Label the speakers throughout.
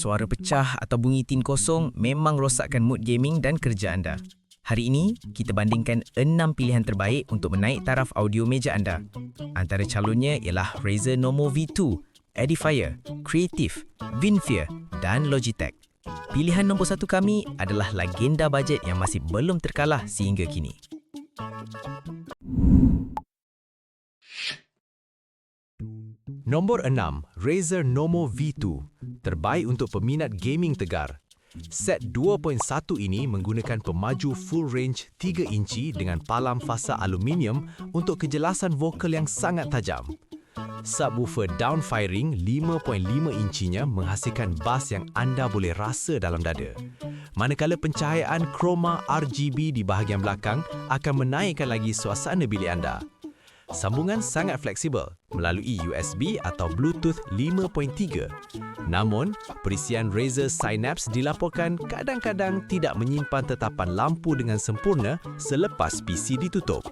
Speaker 1: suara pecah atau bunyi tin kosong memang rosakkan mood gaming dan kerja anda. Hari ini, kita bandingkan 6 pilihan terbaik untuk menaik taraf audio meja anda. Antara calonnya ialah Razer Normo V2, Edifier, Creative, Vinfear dan Logitech. Pilihan nombor 1 kami adalah legenda bajet yang masih belum terkalah sehingga kini.
Speaker 2: Nombor 6, Razer Normo V2, terbaik untuk peminat gaming tegar. Set 2.1 ini menggunakan pemaju full range 3 inci dengan palam fasa aluminium untuk kejelasan vokal yang sangat tajam. Subwoofer downfiring 5.5 incinya menghasilkan bas yang anda boleh rasa dalam dada. Manakala pencahayaan chroma RGB di bahagian belakang akan menaikkan lagi suasana bilik anda. Sambungan sangat fleksibel melalui USB atau Bluetooth 5.3. Namun, perisian Razer Synapse dilaporkan kadang-kadang tidak menyimpan tetapan lampu dengan sempurna selepas PC ditutup.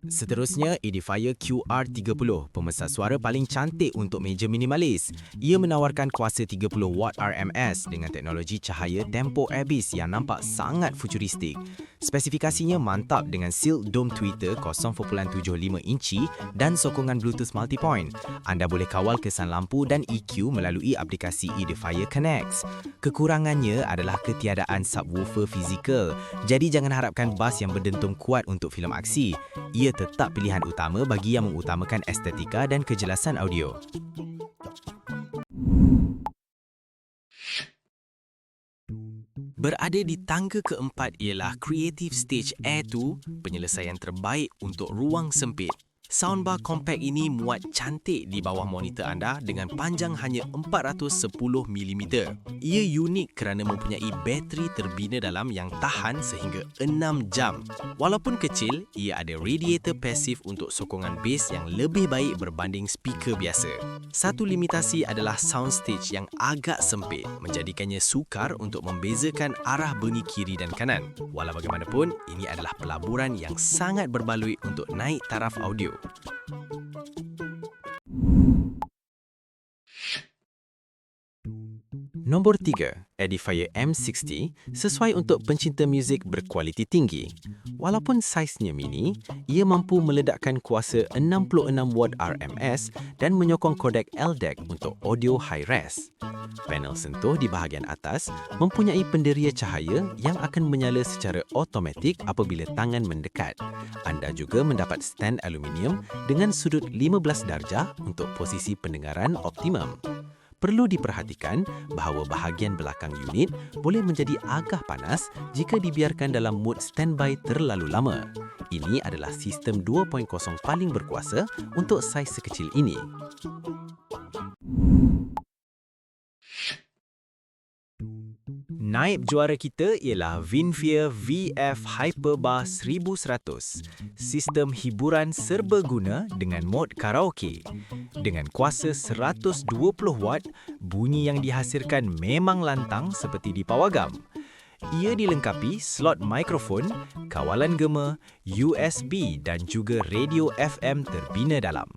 Speaker 1: Seterusnya, Edifier QR30, pemesat suara paling cantik untuk meja minimalis. Ia menawarkan kuasa 30 watt RMS dengan teknologi cahaya Tempo Abyss yang nampak sangat futuristik. Spesifikasinya mantap dengan Silk Dome tweeter 0.75 inci dan sokongan Bluetooth multipoint. Anda boleh kawal kesan lampu dan EQ melalui aplikasi Edifier Connect. Kekurangannya adalah ketiadaan subwoofer fizikal, jadi jangan harapkan bas yang berdentum kuat untuk filem aksi. Ia tetap pilihan utama bagi yang mengutamakan estetika dan kejelasan audio. Berada di tangga keempat ialah Creative Stage Air 2, penyelesaian terbaik untuk ruang sempit. Soundbar compact ini muat cantik di bawah monitor anda dengan panjang hanya 410mm. Ia unik kerana mempunyai bateri terbina dalam yang tahan sehingga 6 jam. Walaupun kecil, ia ada radiator pasif untuk sokongan bass yang lebih baik berbanding speaker biasa. Satu limitasi adalah soundstage yang agak sempit, menjadikannya sukar untuk membezakan arah bunyi kiri dan kanan. Walau bagaimanapun, ini adalah pelaburan yang sangat berbaloi untuk naik taraf audio.
Speaker 2: Nombor 3, Edifier M60 sesuai untuk pencinta muzik berkualiti tinggi. Walaupun saiznya mini, ia mampu meledakkan kuasa 66 watt RMS dan menyokong kodek LDAC untuk audio high-res. Panel sentuh di bahagian atas mempunyai penderia cahaya yang akan menyala secara automatik apabila tangan mendekat. Anda juga mendapat stand aluminium dengan sudut 15 darjah untuk posisi pendengaran optimum. Perlu diperhatikan bahawa bahagian belakang unit boleh menjadi agak panas jika dibiarkan dalam mood standby terlalu lama. Ini adalah sistem 2.0 paling berkuasa untuk saiz sekecil ini.
Speaker 1: Naib juara kita ialah Vinfear VF Hyperbar 1100, sistem hiburan serbaguna dengan mod karaoke. Dengan kuasa 120 watt, bunyi yang dihasilkan memang lantang seperti di pawagam. Ia dilengkapi slot mikrofon, kawalan gema, USB dan juga radio FM terbina dalam.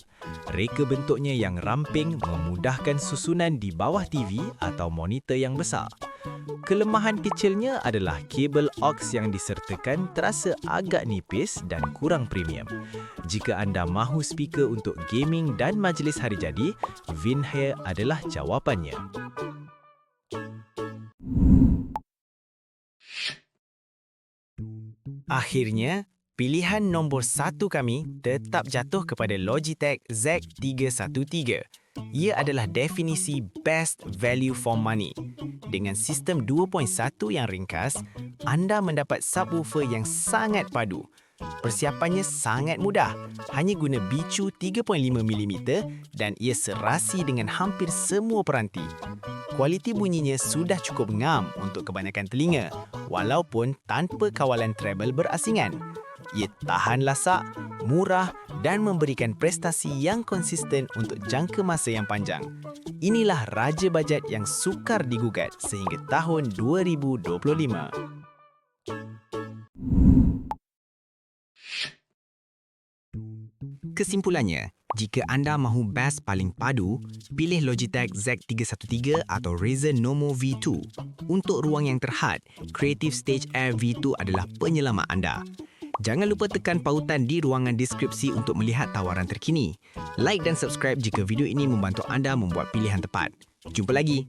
Speaker 1: Reka bentuknya yang ramping memudahkan susunan di bawah TV atau monitor yang besar. Kelemahan kecilnya adalah kabel aux yang disertakan terasa agak nipis dan kurang premium. Jika anda mahu speaker untuk gaming dan majlis hari jadi, Vinfear adalah jawapannya. Akhirnya, pilihan nombor 1 kami tetap jatuh kepada Logitech Z313. Ia adalah definisi best value for money. Dengan sistem 2.1 yang ringkas, anda mendapat subwoofer yang sangat padu. Persiapannya sangat mudah, hanya guna bicu 3.5mm dan ia serasi dengan hampir semua peranti. Kualiti bunyinya sudah cukup ngam untuk kebanyakan telinga, walaupun tanpa kawalan treble berasingan. Ia tahan lasak, murah dan memberikan prestasi yang konsisten untuk jangka masa yang panjang. Inilah raja bajet yang sukar digugat sehingga tahun 2025. Kesimpulannya, jika anda mahu bass paling padu, pilih Logitech Z313 atau Razer Nomo V2. Untuk ruang yang terhad, Creative Stage Air V2 adalah penyelamat anda. Jangan lupa tekan pautan di ruangan deskripsi untuk melihat tawaran terkini. Like dan subscribe jika video ini membantu anda membuat pilihan tepat. Jumpa lagi!